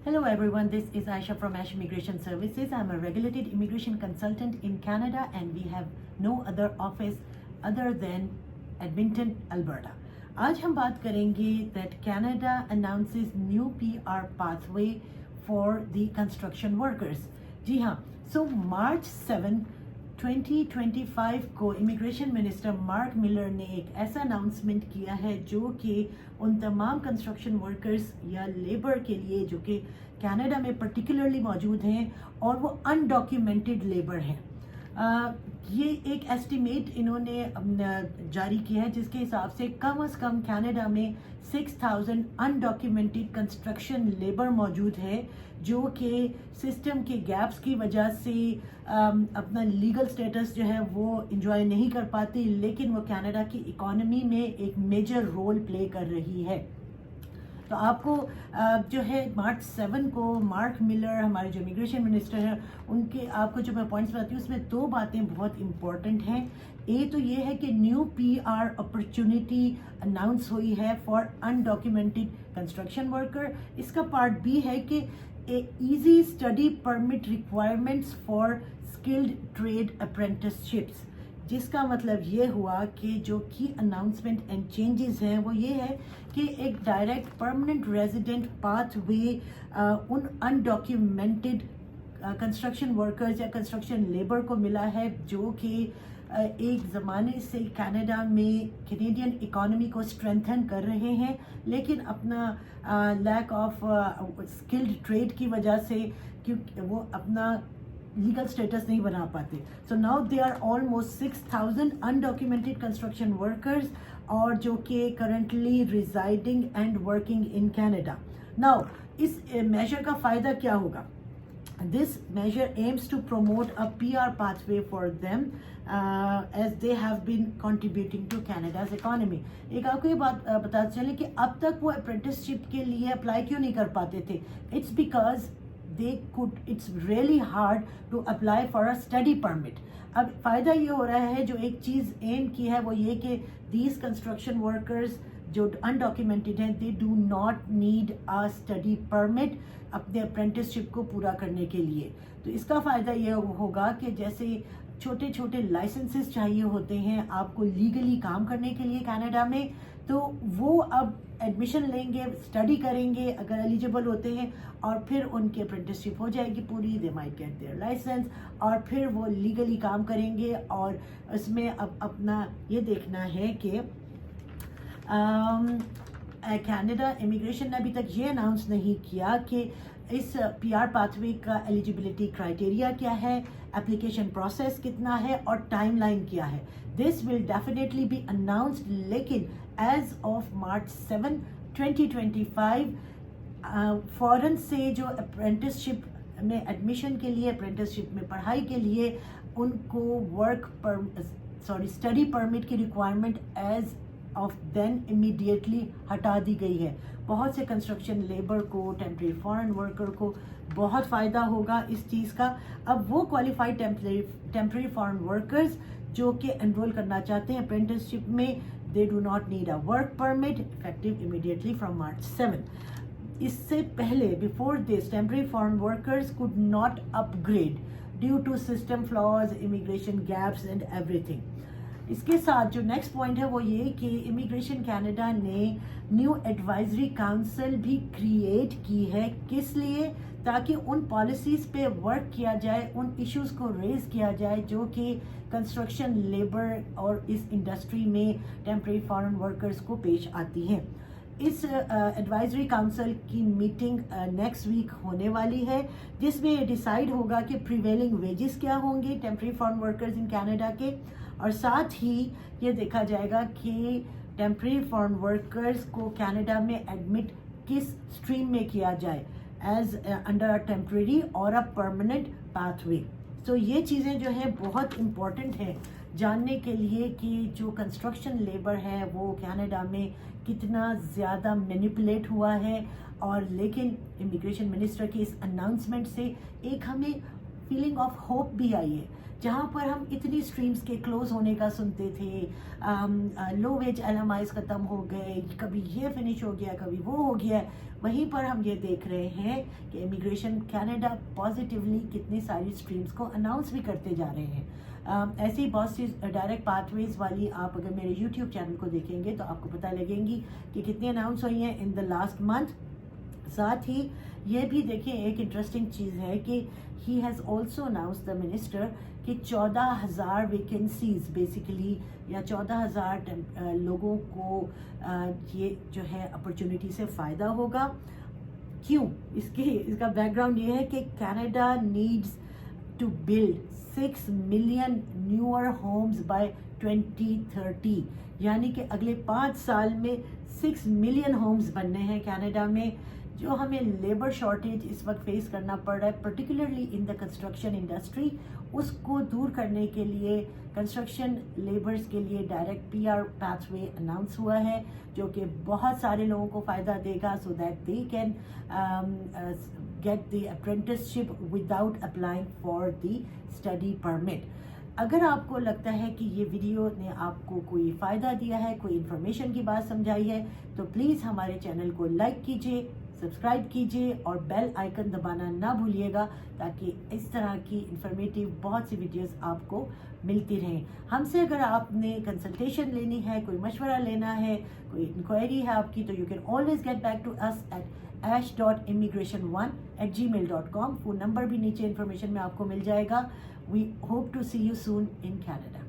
Hello everyone, this is Aisha from Ash Immigration Services. I'm a regulated immigration consultant in Canada and we have no other office other than Edmonton, Alberta. आज हम बात करेंगे that Canada announces new PR pathway for the construction workers. जी हाँ, so March 7, 2025 को immigration minister mark Miller ने एक ऐसा announcement किया है जो कि उन तमाम कंस्ट्रक्शन वर्कर्स या लेबर के लिए जो कि कनाडा में पर्टिकुलरली मौजूद हैं और वो अनडॉक्यूमेंटेड लेबर हैं। ये एक एस्टिमेट इन्होंने जारी किया है जिसके हिसाब से कम कनाडा में 6000 अनडॉक्यूमेंटेड कंस्ट्रक्शन लेबर मौजूद है जो कि सिस्टम के गैप्स की वजह से अपना लीगल स्टेटस जो है वो इंजॉय नहीं कर पाती, लेकिन वो कनाडा की इकोनॉमी में एक मेजर रोल प्ले कर रही है। तो आपको जो है मार्च 7 को मार्क मिलर हमारे जो इमिग्रेशन मिनिस्टर हैं उनके आपको जो मैं पॉइंट्स बताती हूँ उसमें दो बातें बहुत इंपॉर्टेंट हैं। ए तो ये है कि न्यू पीआर अपॉर्चुनिटी अनाउंस हुई है फॉर अनडॉक्यूमेंटेड कंस्ट्रक्शन वर्कर। इसका पार्ट बी है कि easy study permit requirements for skilled trade apprenticeships, जिसका मतलब ये हुआ कि जो की अनाउंसमेंट एंड चेंजेस हैं वो ये है कि एक डायरेक्ट परमानेंट रेजिडेंट पाथवे उन अनडॉक्यूमेंटेड कंस्ट्रक्शन वर्कर्स या कंस्ट्रक्शन लेबर को मिला है जो कि एक ज़माने से कनाडा में कैनेडियन इकोनॉमी को स्ट्रेंथन कर रहे हैं, लेकिन अपना लैक ऑफ स्किल्ड ट्रेड की वजह से क्योंकि वो अपना लीगल स्टेटस नहीं बना पाते। So now they are almost 6000 undocumented construction workers और जो कि currently residing and working in Canada. Now इस मेजर का फ़ायदा क्या होगा? This measure aims to promote a PR pathway for them as they have been contributing to Canada's economy. एक आपको ये बात पता चले कि अब तक वो अप्रेंटिसशिप के लिए अप्लाई क्यों नहीं कर पाते थे? It's because it's really hard to apply for a study permit. अब फ़ायदा ये हो रहा है, जो एक चीज़ एम की है वो ये कि these construction workers जो अनडॉक्यूमेंटेड हैं दे do not need a study permit अपने अप्रेंटिसशिप को पूरा करने के लिए। तो इसका फ़ायदा ये होगा कि जैसे छोटे छोटे लाइसेंसेस चाहिए होते हैं आपको लीगली काम करने के लिए कनाडा में, तो वो अब एडमिशन लेंगे, स्टडी करेंगे अगर एलिजिबल होते हैं और फिर उनकी अप्रेंटिसशिप हो जाएगी पूरी, they might get their license और फिर वो लीगली काम करेंगे। और इसमें अब अपना ये देखना है कि कनाडा इमिग्रेशन ने अभी तक ये अनाउंस नहीं किया कि इस पीआर पाथवे का एलिजिबिलिटी क्राइटेरिया क्या है, एप्लीकेशन प्रोसेस कितना है और टाइमलाइन क्या है। This will definitely be announced, लेकिन एज ऑफ मार्च 7, 2025 फॉरेन से जो अप्रेंटिसशिप में एडमिशन के लिए, अप्रेंटिसशिप में पढ़ाई के लिए उनको स्टडी परमिट की requirement as of then immediately हटा दी गई है। बहुत से कंस्ट्रक्शन लेबर को, टेम्परेरी फॉरेन वर्कर को बहुत फ़ायदा होगा इस चीज़ का। अब वो क्वालिफाइड टेम्परेरी फॉरेन वर्कर्स जो कि एनरोल करना चाहते हैं अप्रेंटिसशिप में, they do not need a work permit effective immediately from March 7। इससे पहले before this temporary foreign workers could not upgrade due to system flaws, immigration gaps and everything. इसके साथ जो नेक्स्ट पॉइंट है वो ये कि इमिग्रेशन कनाडा ने न्यू एडवाइजरी काउंसिल भी क्रिएट की है। किस लिए? ताकि उन पॉलिसीज़ पे वर्क किया जाए, उन इश्यूज़ को रेज किया जाए जो कि कंस्ट्रक्शन लेबर और इस इंडस्ट्री में टेम्परेरी फॉरेन वर्कर्स को पेश आती हैं। इस एडवाइजरी काउंसिल की मीटिंग नेक्स्ट वीक होने वाली है जिसमें ये डिसाइड होगा कि प्रिवेलिंग वेजेस क्या होंगे temporary foreign workers in Canada के, और साथ ही ये देखा जाएगा कि टेम्परेरी फॉरेन वर्कर्स को कनाडा में एडमिट किस स्ट्रीम में किया जाए, एज अंडर अ टेम्परेरी और अ परमानेंट पाथवे। तो ये चीज़ें जो है बहुत इम्पॉर्टेंट है जानने के लिए कि जो कंस्ट्रक्शन लेबर है वो कनाडा में कितना ज़्यादा मैनिपुलेट हुआ है। और लेकिन इमिग्रेशन मिनिस्टर की इस अनाउंसमेंट से एक हमें फीलिंग ऑफ होप भी आई है। جہاں پر ہم اتنی اسٹریمز کے کلوز ہونے کا سنتے تھے، لو ویج LMIs ختم ہو گئے، کبھی یہ فنش ہو گیا، کبھی وہ ہو گیا، وہیں پر ہم یہ دیکھ رہے ہیں کہ امیگریشن کینیڈا پازیٹیولی کتنی ساری اسٹریمز کو اناؤنس بھی کرتے جا رہے ہیں. ایسے ہی بہت سی ڈائریکٹ پاتھ ویز والی آپ اگر میرے یوٹیوب چینل کو دیکھیں گے تو آپ کو پتہ لگیں گی کہ کتنی اناؤنس ہوئی ہیں ان دا لاسٹ منتھ. ساتھ ہی یہ بھی دیکھیں ایک انٹرسٹنگ چیز ہے کہ he has also announce the minister کہ 14,000 ویکنسیز بیسیکلی یا 14,000 لوگوں کو یہ جو ہے اپرچونٹی سے فائدہ ہوگا. کیوں؟ اس کا بیک گراؤنڈ یہ ہے کہ Canada needs to build 6 million newer homes by 2030، یعنی کہ اگلے 5 سال میں 6 ملین ہومز بننے ہیں کینیڈا میں. جو ہمیں لیبر شارٹیج اس وقت فیس کرنا پڑ رہا ہے particularly in the construction industry, اس کو دور کرنے کے لیے کنسٹرکشن لیبرز کے لیے direct PR pathway announce ہوا ہے جو کہ بہت سارے لوگوں کو فائدہ دے گا so that they can get the apprenticeship without applying for the study permit. اگر آپ کو لگتا ہے کہ یہ ویڈیو نے آپ کو کوئی فائدہ دیا ہے، کوئی انفارمیشن کی بات سمجھائی ہے، تو پلیز ہمارے چینل کو لائک کیجیے، سبسکرائب کیجیے اور بیل آئیکن دبانا نہ بھولیے گا تاکہ اس طرح کی انفارمیٹیو بہت سی ویڈیوز آپ کو ملتی رہیں. ہم سے اگر آپ نے کنسلٹیشن لینی ہے، کوئی مشورہ لینا ہے، کوئی انکوائری ہے آپ کی، تو you can always get back to us at ash.immigration1@gmail.com. Phone number بھی نیچے انفارمیشن میں آپ کو مل جائے گا. We hope to see you soon in Canada.